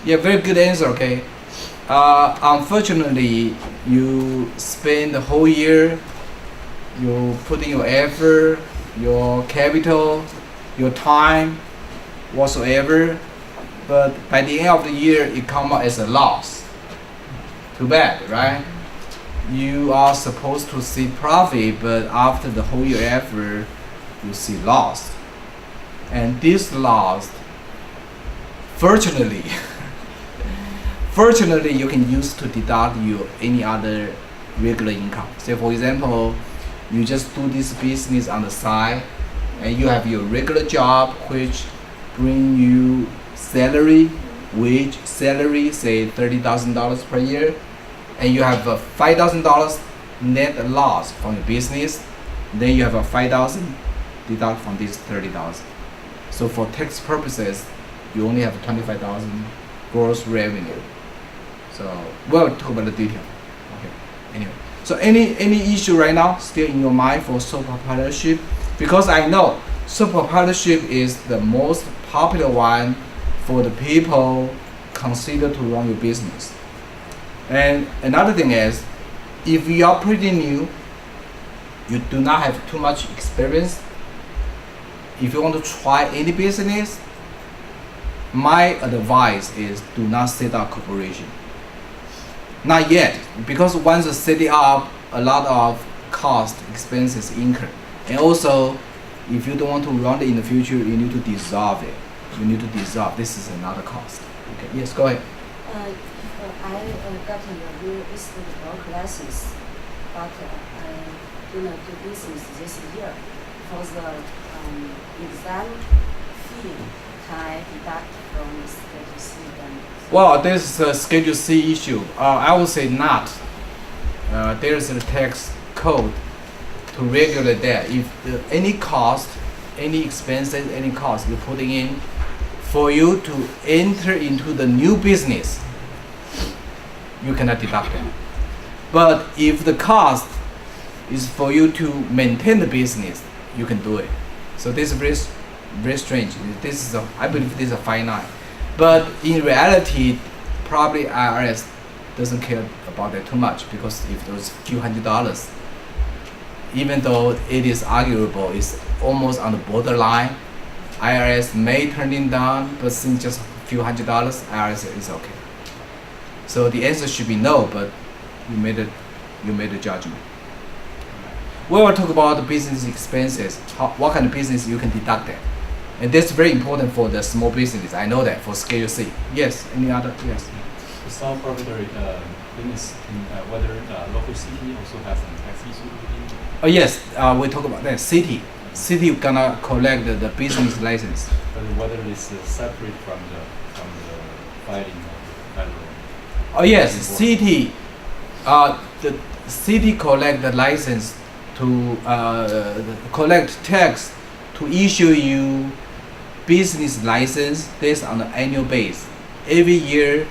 Yeah, very good answer. Okay. Unfortunately, you spend the whole year, you put in your effort, your capital, your time, whatsoever, but by the end of the year, it come out as a loss. Too bad, right? You are supposed to see profit, but after the whole year effort, you see loss. And this loss, fortunately, fortunately, you can use to deduct your any other regular income. Say for example, you just do this business on the side, and you have your regular job which bring you salary, wage salary, say $30,000 per year, and you have a $5,000 net loss from your business. Then you have a 5,000 deduct from this 30,000. So for tax purposes, you only have 25,000 gross revenue. So we'll talk about the detail. Okay. Anyway, so any issue right now still in your mind for sole proprietorship? Because I know sole proprietorship is the most popular one for the people consider to run your business. And another thing is, if you are pretty new, you do not have too much experience. If you want to try any business, my advice is do not set up corporation. Not yet, because once you set it up, a lot of cost, expenses incur. And also, if you don't want to run it in the future, you need to dissolve it. You need to dissolve. This is another cost. Okay. Yes, go ahead. I got a real estate classes, but I do not do business this year. For the exam fee, can I deduct from Schedule C then? Well, this is a Schedule C issue. I would say not. There is a tax code to regulate that. If any cost, any expenses, any cost you're putting in, for you to enter into the new business, you cannot deduct them. But if the cost is for you to maintain the business, you can do it. So this is very strange. This is I believe this is a finite. But in reality, probably IRS doesn't care about that too much, because if those few $100s, even though it is arguable, it's almost on the borderline, IRS may turn it down, but since just a few $100, IRS is okay. So the answer should be no, but you made a judgment. We will talk about the business expenses, what kind of business you can deduct that. And that's very important for the small business. I know that for Schedule C. Yes, any other? Yes. The sole proprietor business, whether local city also has some tax issue. Oh yes, we talk about that. City gonna collect the business license. But whether it's separate from the filing of federal. Oh yes, city. The city collect the license to collect tax to issue you business license based on an annual base. Every year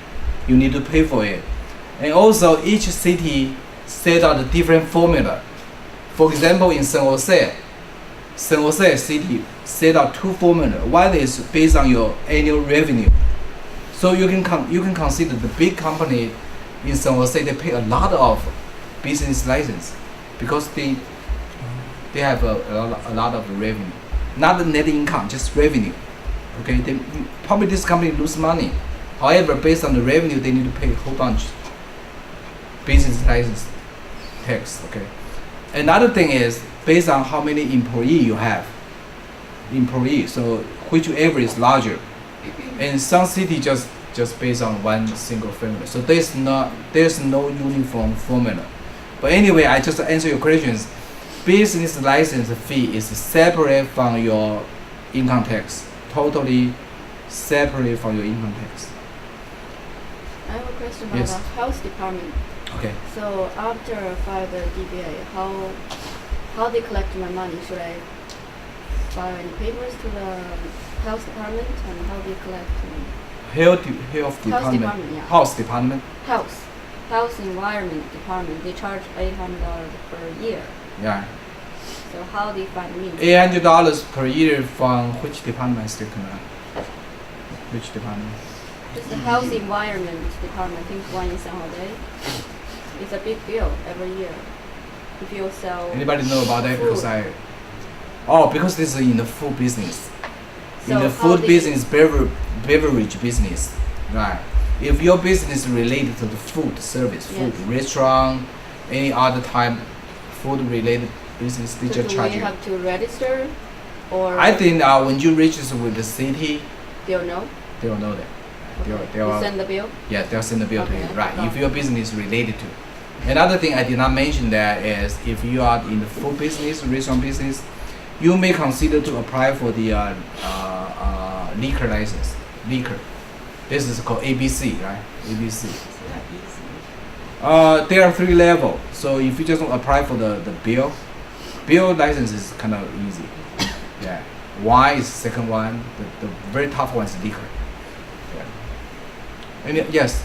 you need to pay for it. And also each city set out a different formula. For example, in San Jose city set out two formula. One is based on your annual revenue. So you can consider the big company in San Jose, they pay a lot of business license because they have a lot of revenue, not the net income, just revenue. Okay, probably this company lose money. However, based on the revenue, they need to pay a whole bunch business license tax. Okay. Another thing is based on how many employees you have. So whichever is larger. And some city just based on one single formula. So there's no uniform formula. But anyway, I just answer your questions. Business license fee is separate from your income tax. Totally separate from your income tax. I have a question about Yes. the health department. Okay. So after I file the DBA, how they collect my money? Should I file any papers to the health department, and how they collect Health department. yeah. House department. Health environment department? They charge $800 per year. Yeah. So how they find me? $800 per year from which department? Still cannot. Which department? Just the health environment department, I think one in San Jose. It's a big bill every year. If you sell. Anybody know about that? food. Because this is in the food business. So In the how food they- business, beverage business, right? If your business is related to the food service, food, Yes. restaurant, any other type food related business, they So just do charge we you. have to register, or I think when you register with the city, they'll know? they will know that. Okay. They'll, You send the bill. yeah, they'll send the bill to Okay, you, I right? forgot. If your business is related to. Another thing I did not mention that is if you are in the food business, restaurant business, you may consider to apply for the liquor license. Liquor. This is called ABC, right? ABC. There are 3 levels. So if you just apply for the bill license is kind of easy. Yeah. Wine is second one. The very tough one is liquor. Yeah. And yes.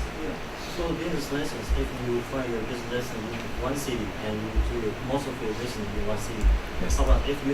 So business license, if you find your business license in one city and you do most of your business in one city, Yes. how about if you